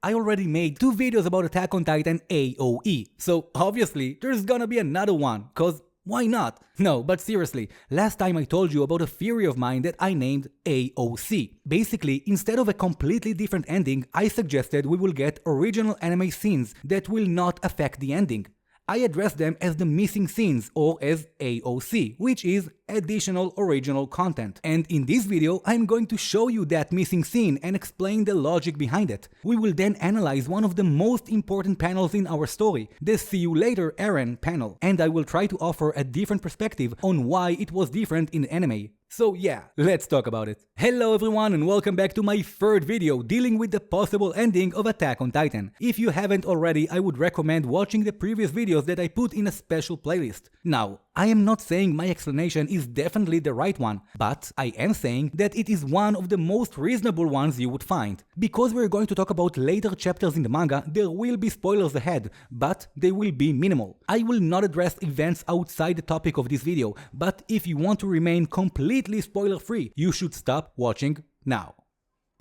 I already made 2 videos about Attack on Titan AOE, so obviously there's gonna be another one, cause why not? No, but seriously, last time I told you about a theory of mine that I named AOC. Basically, instead of a completely different ending, I suggested we will get original anime scenes that will not affect the ending. I address them as the missing scenes, or as AOC, which is additional original content. And in this video, I'm going to show you that missing scene and explain the logic behind it. We will then analyze one of the most important panels in our story, the See You Later Eren panel, and I will try to offer a different perspective on why it was different in anime. So yeah, let's talk about it. Hello everyone and welcome back to my third video dealing with the possible ending of Attack on Titan. If you haven't already, I would recommend watching the previous videos that I put in a special playlist. Now, I am not saying my explanation is definitely the right one, but I am saying that it is one of the most reasonable ones you would find. Because we're going to talk about later chapters in the manga, there will be spoilers ahead, but they will be minimal. I will not address events outside the topic of this video, but if you want to remain completely spoiler-free, you should stop watching now.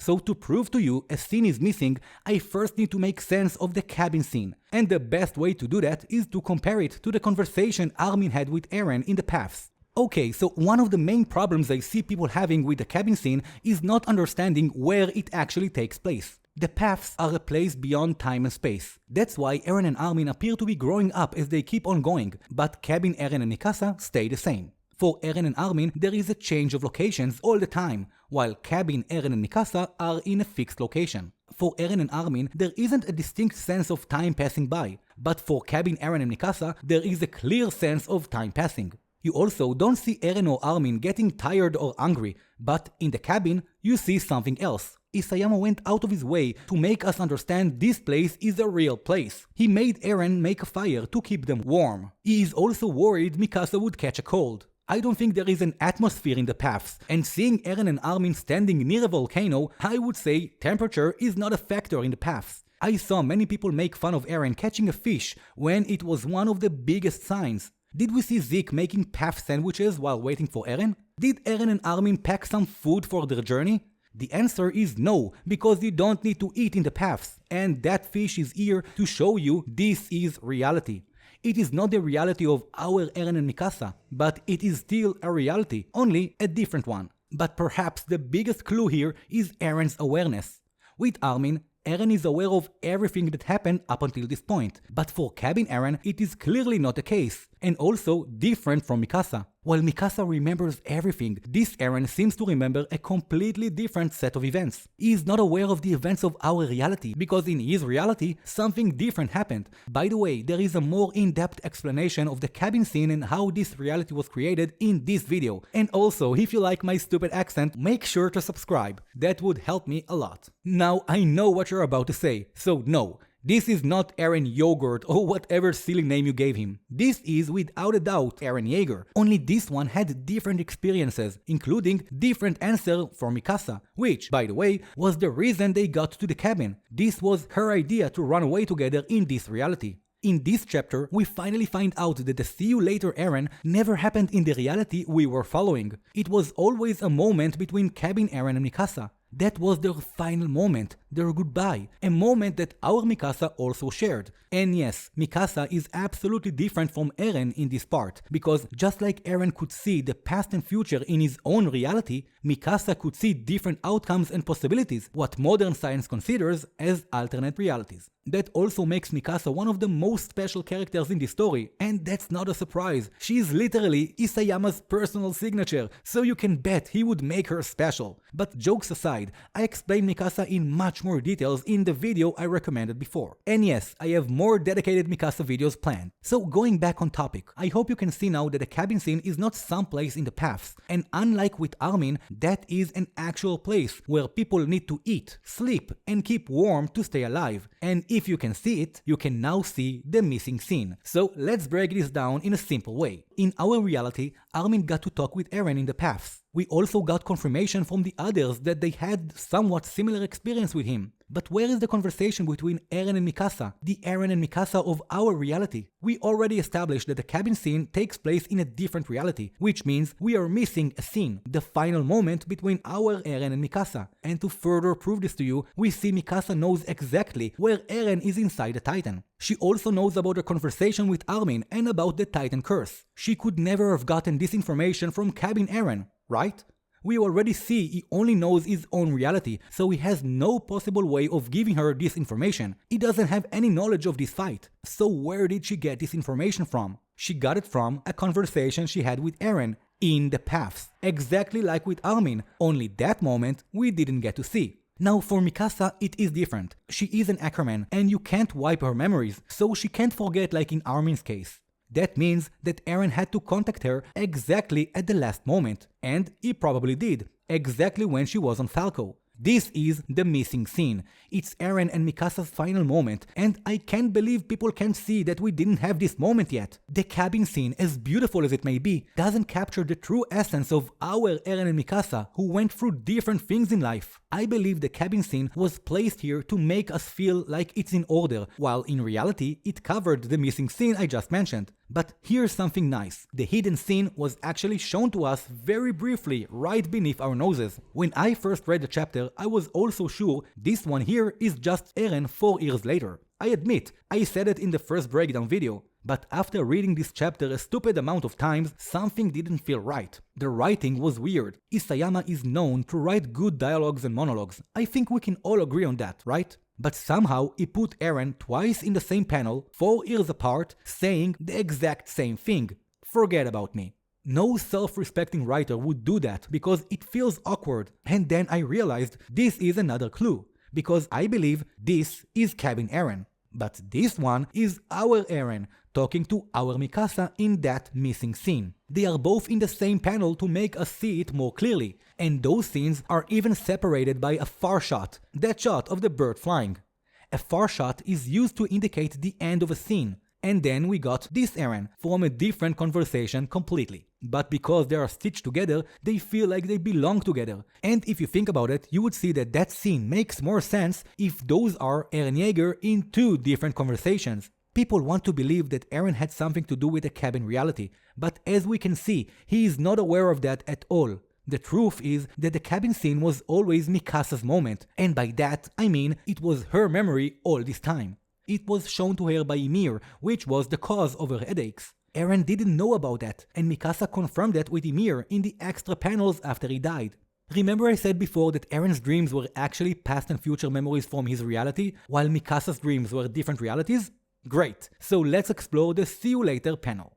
So to prove to you a scene is missing, I first need to make sense of the cabin scene. And the best way to do that is to compare it to the conversation Armin had with Eren in the paths. Okay, so one of the main problems I see people having with the cabin scene is not understanding where it actually takes place. The paths are a place beyond time and space. That's why Eren and Armin appear to be growing up as they keep on going, but cabin Eren and Mikasa stay the same. For Eren and Armin, there is a change of locations all the time, while cabin Eren and Mikasa are in a fixed location. For Eren and Armin, there isn't a distinct sense of time passing by, but for cabin Eren and Mikasa, there is a clear sense of time passing. You also don't see Eren or Armin getting tired or angry, but in the cabin, you see something else. Isayama went out of his way to make us understand this place is a real place. He made Eren make a fire to keep them warm. He is also worried Mikasa would catch a cold. I don't think there is an atmosphere in the paths, and seeing Eren and Armin standing near a volcano, I would say temperature is not a factor in the paths. I saw many people make fun of Eren catching a fish when it was one of the biggest signs. Did we see Zeke making path sandwiches while waiting for Eren? Did Eren and Armin pack some food for their journey? The answer is no, because you don't need to eat in the paths, and that fish is here to show you this is reality. It is not the reality of our Eren and Mikasa, but it is still a reality, only a different one. But perhaps the biggest clue here is Eren's awareness. With Armin, Eren is aware of everything that happened up until this point, but for cabin Eren it is clearly not the case, and also different from Mikasa. While Mikasa remembers everything, this Eren seems to remember a completely different set of events. He is not aware of the events of our reality, because in his reality, something different happened. By the way, there is a more in-depth explanation of the cabin scene and how this reality was created in this video. And also, if you like my stupid accent, make sure to subscribe. That would help me a lot. Now, I know what you're about to say, so no. This is not Eren Yogurt or whatever silly name you gave him. This is without a doubt Eren Yeager, only this one had different experiences, including different answer from Mikasa, which, by the way, was the reason they got to the cabin. This was her idea to run away together in this reality. In this chapter, we finally find out that the See You Later Eren never happened in the reality we were following. It was always a moment between cabin Eren and Mikasa. That was their final moment, their goodbye, a moment that our Mikasa also shared. And yes, Mikasa is absolutely different from Eren in this part, because just like Eren could see the past and future in his own reality, Mikasa could see different outcomes and possibilities, what modern science considers as alternate realities. That also makes Mikasa one of the most special characters in this story, and that's not a surprise. She is literally Isayama's personal signature, so you can bet he would make her special. But jokes aside, I explained Mikasa in much more details in the video I recommended before. And yes, I have more dedicated Mikasa videos planned. So going back on topic, I hope you can see now that the cabin scene is not someplace in the paths, and unlike with Armin, that is an actual place where people need to eat, sleep, and keep warm to stay alive. And if you can see it, you can now see the missing scene. So let's break this down in a simple way. In our reality, Armin got to talk with Eren in the paths. We also got confirmation from the others that they had somewhat similar experience with him. But where is the conversation between Eren and Mikasa, the Eren and Mikasa of our reality? We already established that the cabin scene takes place in a different reality, which means we are missing a scene, the final moment between our Eren and Mikasa. And to further prove this to you, we see Mikasa knows exactly where Eren is inside the Titan. She also knows about her conversation with Armin and about the Titan curse. She could never have gotten this information from cabin Eren, right? We already see he only knows his own reality, so he has no possible way of giving her this information. He doesn't have any knowledge of this fight. So where did she get this information from? She got it from a conversation she had with Eren in the paths, exactly like with Armin, only that moment we didn't get to see. Now for Mikasa it is different. She is an Ackerman and you can't wipe her memories, so she can't forget like in Armin's case. That means that Eren had to contact her exactly at the last moment, and he probably did, exactly when she was on Falco. This is the missing scene. It's Eren and Mikasa's final moment, and I can't believe people can't see that we didn't have this moment yet. The cabin scene, as beautiful as it may be, doesn't capture the true essence of our Eren and Mikasa, who went through different things in life. I believe the cabin scene was placed here to make us feel like it's in order, while in reality it covered the missing scene I just mentioned. But here's something nice. The hidden scene was actually shown to us very briefly right beneath our noses. When I first read the chapter, I was also sure this one here is just Eren 4 years later. I admit, I said it in the first breakdown video. But after reading this chapter a stupid amount of times, something didn't feel right. The writing was weird. Isayama is known to write good dialogues and monologues. I think we can all agree on that, right? But somehow he put Eren twice in the same panel, 4 years apart, saying the exact same thing. Forget about me. No self-respecting writer would do that because it feels awkward. And then I realized this is another clue. Because I believe this is cabin Eren. But this one is our Eren, talking to our Mikasa in that missing scene. They are both in the same panel to make us see it more clearly, and those scenes are even separated by a far shot, that shot of the bird flying. A far shot is used to indicate the end of a scene, and then we got this Eren from a different conversation completely. But because they are stitched together, they feel like they belong together. And if you think about it, you would see that that scene makes more sense if those are Eren Yeager in 2 different conversations. People want to believe that Eren had something to do with the cabin reality, but as we can see, he is not aware of that at all. The truth is that the cabin scene was always Mikasa's moment, and by that I mean it was her memory all this time. It was shown to her by Ymir, which was the cause of her headaches. Eren didn't know about that, and Mikasa confirmed that with Ymir in the extra panels after he died. Remember I said before that Eren's dreams were actually past and future memories from his reality, while Mikasa's dreams were different realities? Great, so let's explore the See You Later panel.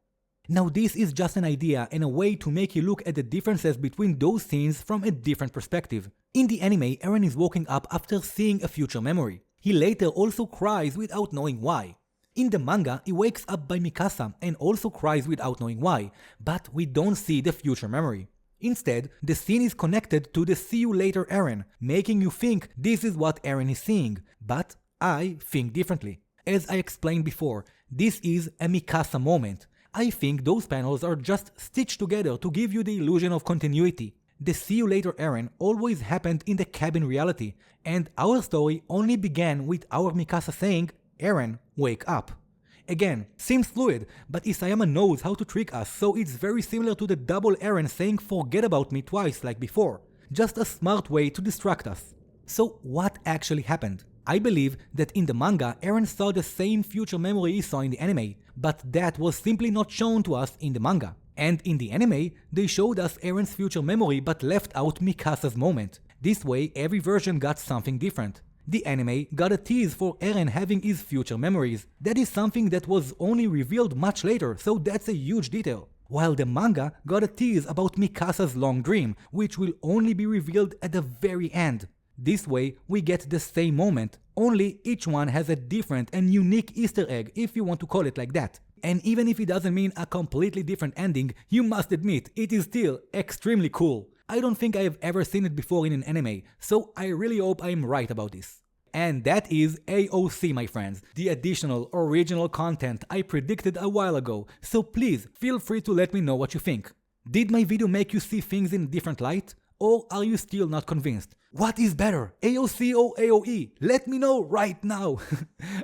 Now this is just an idea and a way to make you look at the differences between those scenes from a different perspective. In the anime, Eren is waking up after seeing a future memory. He later also cries without knowing why. In the manga, he wakes up by Mikasa and also cries without knowing why, but we don't see the future memory. Instead, the scene is connected to the See You Later Eren, making you think this is what Eren is seeing, but I think differently. As I explained before, this is a Mikasa moment. I think those panels are just stitched together to give you the illusion of continuity. The See You Later Eren always happened in the cabin reality, and our story only began with our Mikasa saying, Eren, wake up. Again, seems fluid, but Isayama knows how to trick us, so it's very similar to the double Eren saying forget about me twice like before. Just a smart way to distract us. So what actually happened? I believe that in the manga, Eren saw the same future memory he saw in the anime, but that was simply not shown to us in the manga. And in the anime, they showed us Eren's future memory but left out Mikasa's moment. This way, every version got something different. The anime got a tease for Eren having his future memories. That is something that was only revealed much later, so that's a huge detail. While the manga got a tease about Mikasa's long dream, which will only be revealed at the very end. This way, we get the same moment, only each one has a different and unique Easter egg, if you want to call it like that. And even if it doesn't mean a completely different ending, you must admit it is still extremely cool. I don't think I have ever seen it before in an anime, so I really hope I'm right about this. And that is AOC, my friends, the additional original content I predicted a while ago, so please feel free to let me know what you think. Did my video make you see things in a different light? Or are you still not convinced? What is better, AOC or AOE? Let me know right now!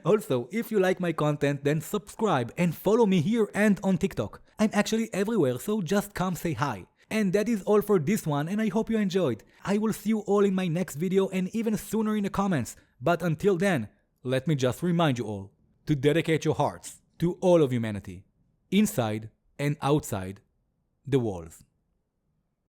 Also, if you like my content, then subscribe and follow me here and on TikTok. I'm actually everywhere, so just come say hi. And that is all for this one, and I hope you enjoyed. I will see you all in my next video and even sooner in the comments. But until then, let me just remind you all to dedicate your hearts to all of humanity, inside and outside the walls.